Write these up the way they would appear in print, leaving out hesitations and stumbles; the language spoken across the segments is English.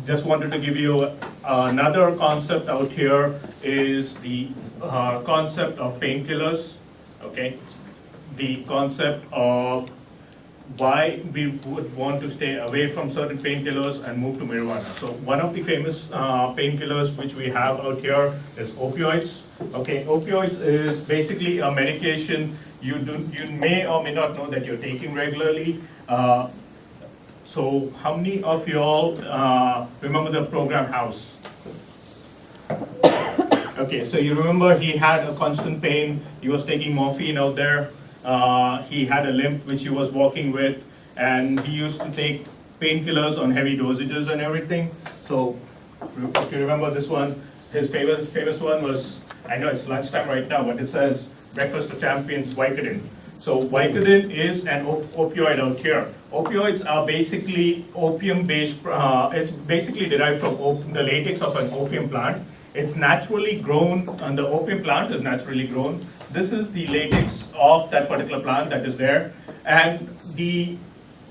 just wanted to give you another concept out here is the concept of painkillers, okay? The concept of why we would want to stay away from certain painkillers and move to marijuana. So one of the famous painkillers which we have out here is opioids. Okay, opioids is basically a medication you may or may not know that you're taking regularly. So how many of you all remember the program House? Okay, so you remember he had a constant pain, he was taking morphine out there, he had a limp which he was walking with, and he used to take painkillers on heavy dosages and everything. So if you remember this one, his famous one was, I know it's lunchtime right now, but it says Breakfast of Champions, Vicodin. So Vicodin is an opioid out here. Opioids are basically opium-based, it's basically derived from the latex of an opium plant. It's naturally grown, and the opium plant is naturally grown. This is the latex of that particular plant that is there. And the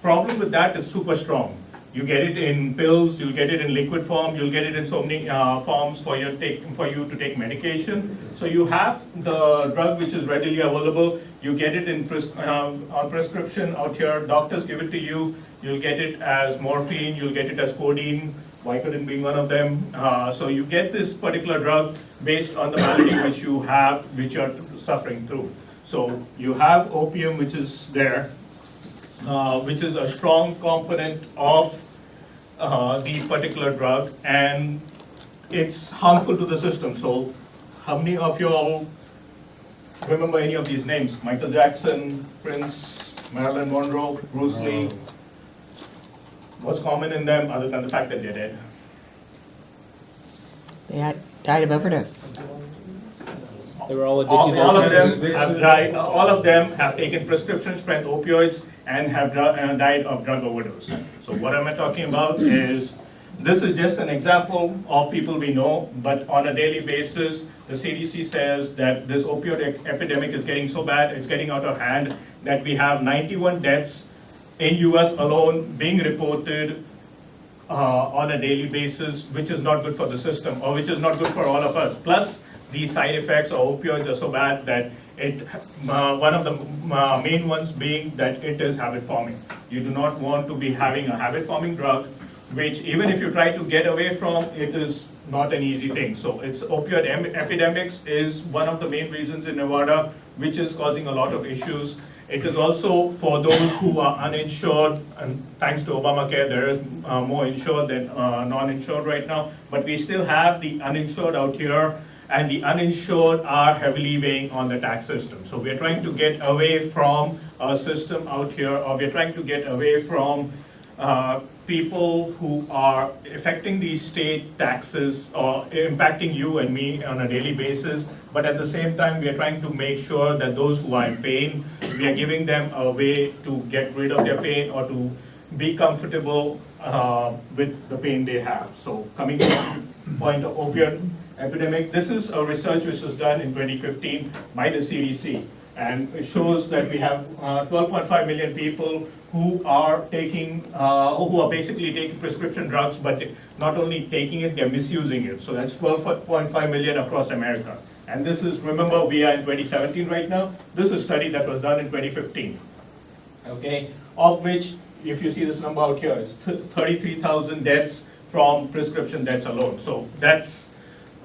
problem with that is super strong. You get it in pills, you'll get it in liquid form, you'll get it in so many forms for you to take medication. So you have the drug which is readily available, you get it in on prescription out here, doctors give it to you, you'll get it as morphine, you'll get it as codeine, Vicodin being one of them. So you get this particular drug based on the malady which you have, which you're suffering through. So you have opium which is there, which is a strong component of the particular drug, and it's harmful to the system. So how many of you all remember any of these names? Michael Jackson, Prince, Marilyn Monroe, Bruce Lee. What's common in them other than the fact that they're dead? They died of overdose. They were all addicted. All of them have died. All of them have taken prescription strength opioids and have died of drug overdose. So what am I talking about is, this is just an example of people we know, but on a daily basis, the CDC says that this opioid epidemic is getting so bad, it's getting out of hand, that we have 91 deaths in US alone being reported on a daily basis, which is not good for the system, or which is not good for all of us. Plus, the side effects of opioids are so bad that one of the main ones being that it is habit forming. You do not want to be having a habit forming drug, which even if you try to get away from, it is not an easy thing. So it's opioid epidemics is one of the main reasons in Nevada, which is causing a lot of issues. It is also for those who are uninsured, and thanks to Obamacare, there is more insured than non-insured right now, but we still have the uninsured out here, and the uninsured are heavily weighing on the tax system. So we're trying to get away from a system out here, or we're trying to get away from people who are affecting the state taxes or impacting you and me on a daily basis, but at the same time, we are trying to make sure that those who are in pain, we are giving them a way to get rid of their pain or to be comfortable with the pain they have. So coming to the point of opioid epidemic, this is a research which was done in 2015 by the CDC, and it shows that we have 12.5 million people who are basically taking prescription drugs, but not only taking it, they're misusing it. So that's 12.5 million across America. And this is, remember, we are in 2017 right now. This is a study that was done in 2015, okay? Of which, if you see this number out here, it's 33,000 deaths from prescription deaths alone. So that's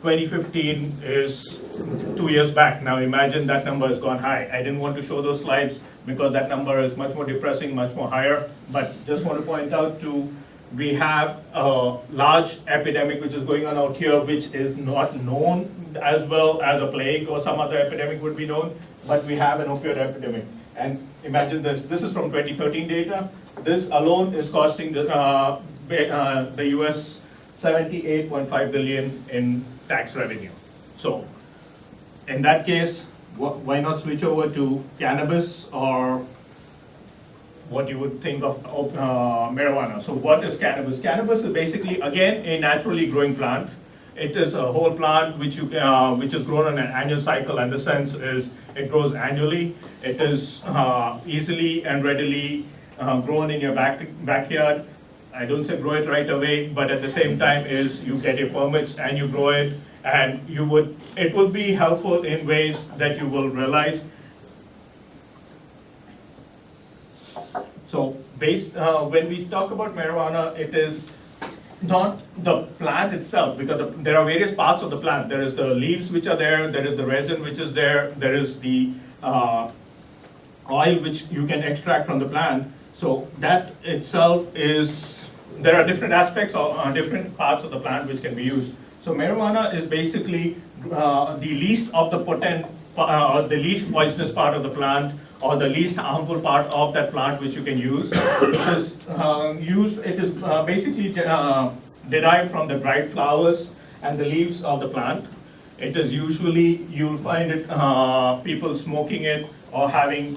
2015 is 2 years back. Now imagine that number has gone high. I didn't want to show those slides because that number is much more depressing, much more higher, but just want to point out too, we have a large epidemic which is going on out here, which is not known as well as a plague or some other epidemic would be known, but we have an opioid epidemic. And imagine this is from 2013 data. This alone is costing the US 78.5 billion in tax revenue. So in that case, why not switch over to cannabis or what you would think of marijuana? So what is cannabis? Cannabis is basically, again, a naturally growing plant. It is a whole plant which is grown on an annual cycle, and the sense is it grows annually. It is easily and readily grown in your backyard. I don't say grow it right away, but at the same time is you get your permits and you grow it, and it will be helpful in ways that you will realize. So when we talk about marijuana, it is not the plant itself, because there are various parts of the plant. There is the leaves which are there is the resin which is there is the oil which you can extract from the plant. So that itself there are different aspects or different parts of the plant which can be used. So marijuana is basically the least of the potent, the least poisonous part of the plant, or the least harmful part of that plant which you can use. It is basically derived from the dried flowers and the leaves of the plant. It is usually, you'll find it, people smoking it or having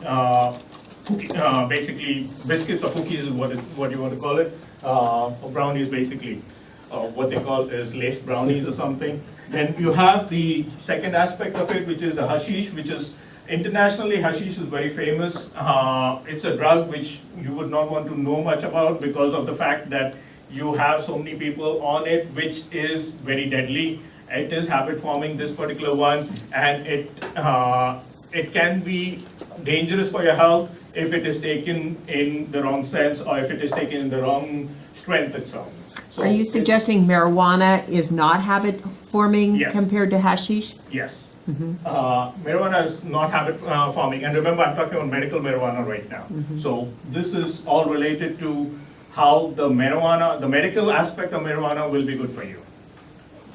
basically biscuits or cookies is what you want to call it, or brownies basically. What they call is laced brownies or something. Then you have the second aspect of it, which is the hashish, which is internationally, hashish is very famous. It's a drug which you would not want to know much about because of the fact that you have so many people on it, which is very deadly. It is habit forming, this particular one, and it can be dangerous for your health if it is taken in the wrong sense or if it is taken in the wrong strength itself. So Are you suggesting marijuana is not habit forming Yes. compared to hashish? Yes. Marijuana is not habit forming, and remember, I'm talking about medical marijuana right now. So this is all related to how the medical aspect of marijuana will be good for you.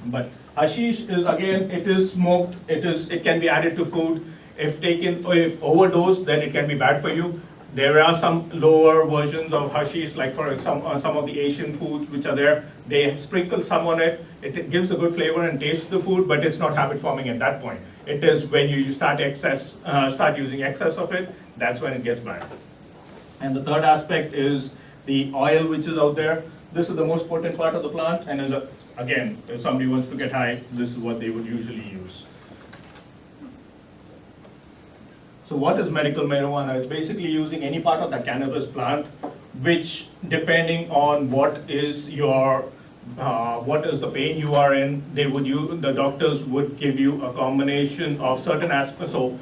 But hashish is, again, it is smoked, it can be added to food. If overdosed, then it can be bad for you. There are some lower versions of hashish, like for some of the Asian foods which are there. They sprinkle some on it. It gives a good flavor and taste to the food, but it's not habit forming at that point. It is when you start using excess of it, that's when it gets bad. And the third aspect is the oil which is out there. This is the most potent part of the plant, and again, if somebody wants to get high, this is what they would usually use. So what is medical marijuana? It's basically using any part of the cannabis plant, which depending on what is the pain you are in, the doctors would give you a combination of certain aspects. So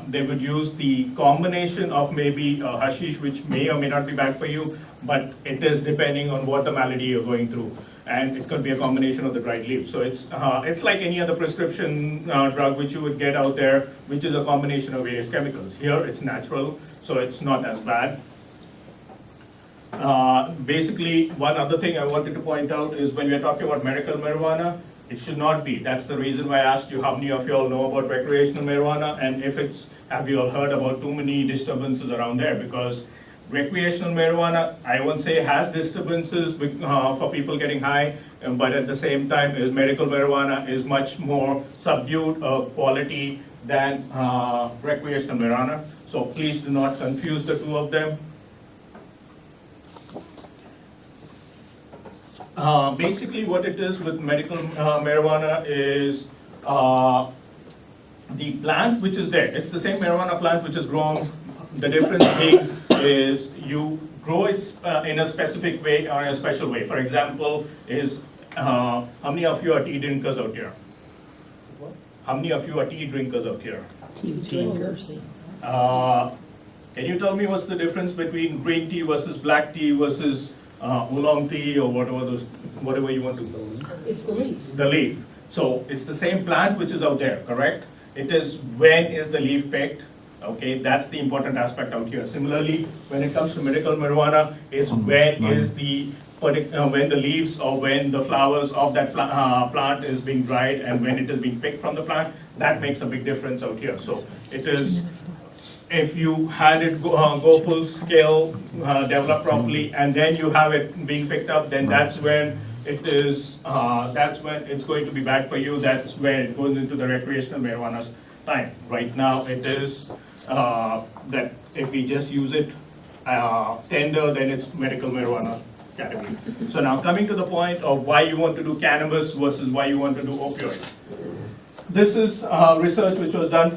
they would use the combination of maybe hashish, which may or may not be bad for you, but it is depending on what the malady you're going through. And it could be a combination of the dried leaves. So it's like any other prescription drug which you would get out there, which is a combination of various chemicals. Here it's natural, so it's not as bad. Basically, one other thing I wanted to point out is when we're talking about medical marijuana, it should not be. That's the reason why I asked you how many of you all know about recreational marijuana, and have you all heard about too many disturbances around there, because recreational marijuana, I won't say has disturbances for people getting high, but at the same time, medical marijuana is much more subdued quality than recreational marijuana. So please do not confuse the two of them. Basically, what it is with medical marijuana is the plant which is there. It's the same marijuana plant which is grown. The difference being is you grow it in a specific way or in a special way. For example, how many of you are tea drinkers out here? How many of you are tea drinkers out here? Tea drinkers. Can you tell me what's the difference between green tea versus black tea versus oolong tea or whatever you want to? It's the leaf. The leaf. So it's the same plant which is out there, correct? It is when is the leaf picked? Okay, that's the important aspect out here. Similarly, when it comes to medical marijuana, it's when the leaves or when the flowers of that plant is being dried and when it is being picked from the plant. That makes a big difference out here. So it is, if you had it go full scale, develop properly, and then you have it being picked up, then that's when it's going to be bad for you. That's when it goes into the recreational marijuana time. Right now, it is that if we just use it tender, then it's medical marijuana category. So now coming to the point of why you want to do cannabis versus why you want to do opioid. This is research which was done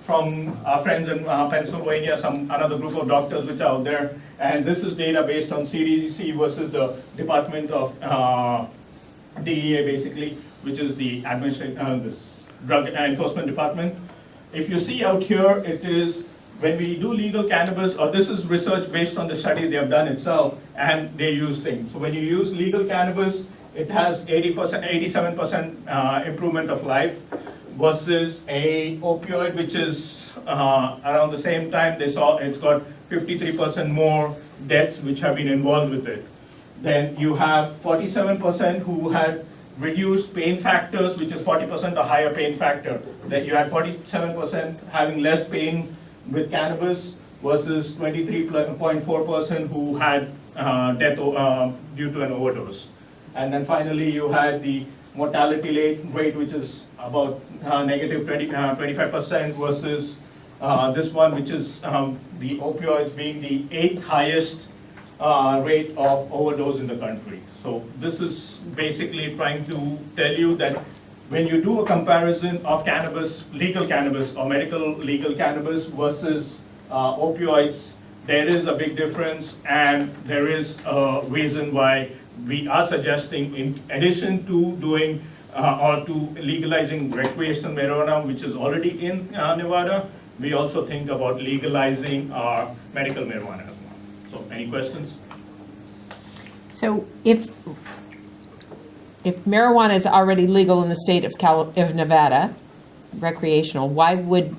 from our friends in Pennsylvania, another group of doctors which are out there. And this is data based on CDC versus the Department of DEA, basically, which is the this Drug Enforcement Department. If you see out here, it is when we do legal cannabis, or this is research based on the study they have done itself, and they use things. So when you use legal cannabis, it has 87% improvement of life versus a opioid, which is around the same time they saw it's got 53% more deaths which have been involved with it. Then you have 47% who had reduced pain factors, which is 40% a higher pain factor. Then you had 47% having less pain with cannabis versus 23.4% who had death due to an overdose. And then finally, you had the mortality rate, which is about negative 25% versus this one, which is the opioids being the 8th highest rate of overdose in the country. So this is basically trying to tell you that when you do a comparison of cannabis, legal cannabis or medical legal cannabis versus opioids, there is a big difference, and there is a reason why we are suggesting, in addition to doing or to legalizing recreational marijuana, which is already in Nevada, we also think about legalizing our medical marijuana as well. So, any questions? So if marijuana is already legal in the state of Nevada, recreational, what would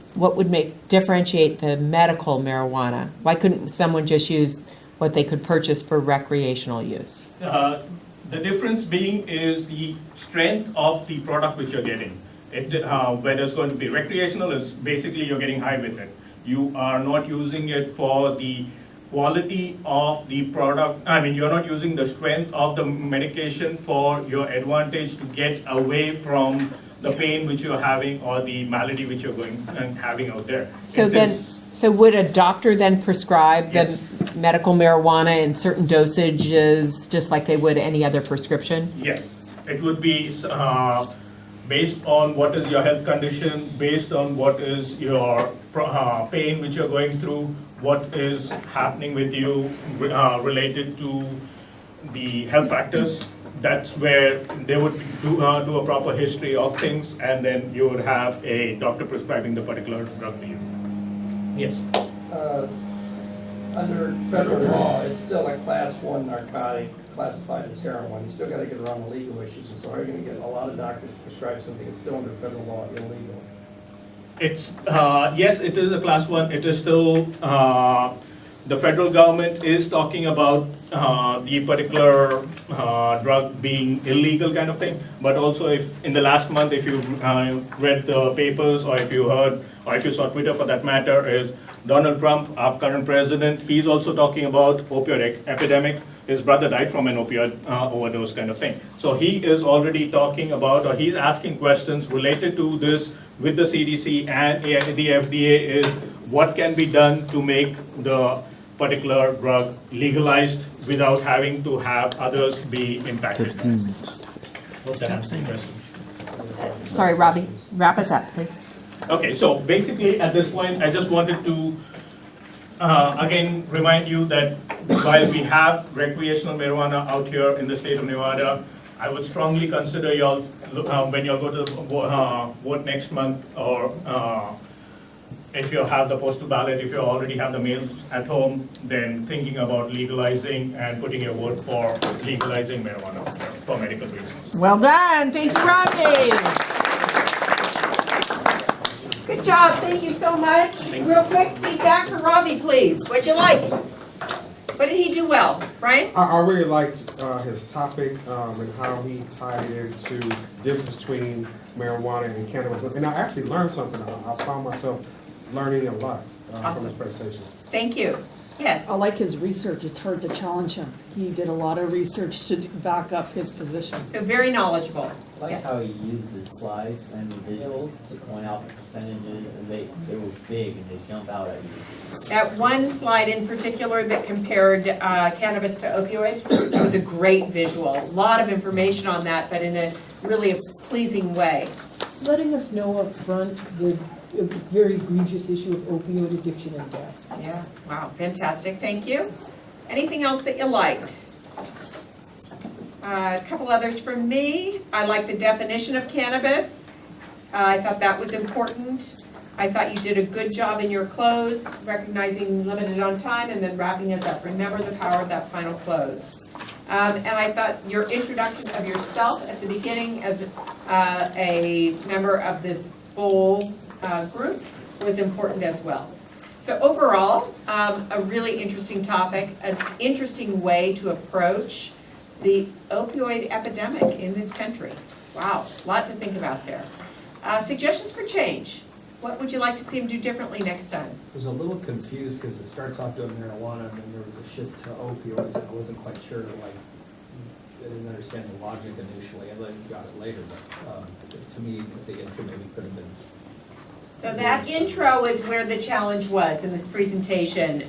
differentiate the medical marijuana? Why couldn't someone just use what they could purchase for recreational use? The difference being is the strength of the product which you're getting. Whether it's going to be recreational, is basically you're getting high with it. You are not using it for the quality of the product. I mean, you're not using the strength of the medication for your advantage to get away from the pain which you're having or the malady which you're going and having out there. So would a doctor then prescribe Yes. the medical marijuana in certain dosages, just like they would any other prescription? Yes, it would be based on what is your health condition, based on what is your pain which you're going through, what is happening with you related to the health factors. That's where they would do a proper history of things, and then you would have a doctor prescribing the particular drug to you. Yes. Under federal law, it's still a class 1 narcotic classified as heroin. You still got to get around the legal issues, and so are you going to get a lot of doctors to prescribe something that's still under federal law illegal? It's, yes, it is a class 1. It is still, the federal government is talking about the particular drug being illegal kind of thing. But also, if in the last month, if you read the papers, or if you heard, or if you saw Twitter for that matter, is Donald Trump, our current president, he's also talking about opioid epidemic. His brother died from an opioid overdose kind of thing. So he is already talking about, or he's asking questions related to this with the CDC and the FDA, is what can be done to make the particular drug legalized without having to have others be impacted. Hope that answers the question. Sorry, Robbie, wrap us up, please. Okay, so basically at this point, I just wanted to again remind you that while we have recreational marijuana out here in the state of Nevada, I would strongly consider y'all, when y'all go to the vote next month, or if you have the postal ballot, if you already have the mails at home, then thinking about legalizing and putting your vote for legalizing marijuana for medical reasons. Well done, thank you, Robbie. Good job, thank you so much. Real quick, feedback for Robbie, please. What'd you like? What did he do well, Brian? I really liked his topic and how he tied it into the difference between marijuana and cannabis. And I actually learned something. I found myself learning a lot from his presentation. Thank you. Yes. I like his research. It's hard to challenge him. He did a lot of research to back up his position. So very knowledgeable. I like Yes. how he used the slides and the visuals to point out the percentages, and they were big and they jump out at you. That one slide in particular that compared cannabis to opioids, that was a great visual. A lot of information on that, but in a really pleasing way. Letting us know up front a very egregious issue of opioid addiction and death. Yeah, wow, fantastic, thank you. Anything else that you liked? A couple others from me. I like the definition of cannabis. I thought that was important. I thought you did a good job in your close, recognizing limited on time and then wrapping us up. Remember the power of that final close. And I thought your introduction of yourself at the beginning as a member of this full group was important as well. So overall, a really interesting topic, an interesting way to approach the opioid epidemic in this country. Wow, a lot to think about there. Suggestions for change. What would you like to see him do differently next time? I was a little confused because it starts off doing marijuana and then there was a shift to opioids and I wasn't quite sure, like, I didn't understand the logic initially. I got it later, but to me, the intro maybe could have been. So that intro is where the challenge was in this presentation.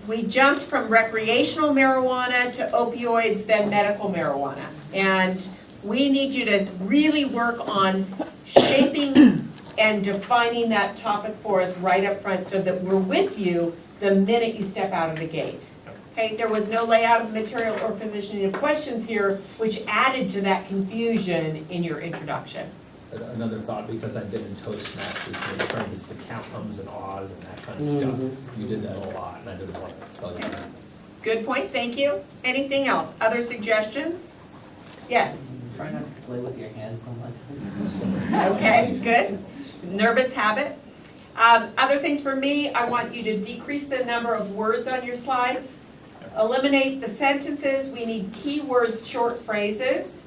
We jumped from recreational marijuana to opioids, then medical marijuana. And we need you to really work on shaping and defining that topic for us right up front so that we're with you the minute you step out of the gate. Okay, there was no layout of material or positioning of questions here, which added to that confusion in your introduction. Another thought, because I've been in Toastmasters, so I'm trying to count ums and ahs and that kind of stuff. You did that a lot, and I didn't want to tell you that. Good point, thank you. Anything else? Other suggestions? Yes? Try not to play with your hands so much. Okay, good. Nervous habit. Other things for me, I want you to decrease the number of words on your slides. Eliminate the sentences. We need keywords, short phrases.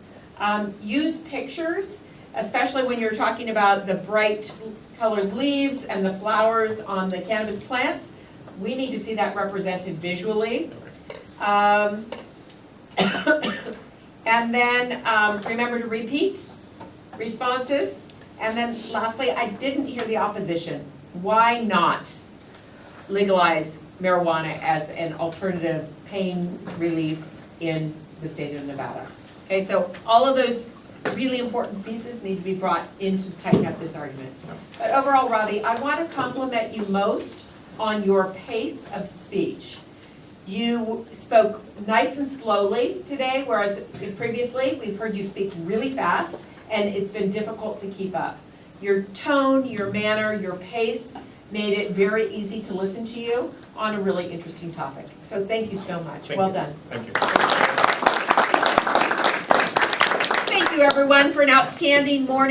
Use pictures, especially when you're talking about the bright colored leaves and the flowers on the cannabis plants. We need to see that represented visually. And then remember to repeat responses. And then lastly, I didn't hear the opposition. Why not legalize marijuana as an alternative pain relief in the state of Nevada? Okay, so all of those really important pieces need to be brought in to tighten up this argument. But overall, Ravi, I want to compliment you most on your pace of speech. You spoke nice and slowly today, whereas previously we've heard you speak really fast, and it's been difficult to keep up. Your tone, your manner, your pace made it very easy to listen to you on a really interesting topic. So thank you so much. Well done. Thank you. Thank you, everyone, for an outstanding morning.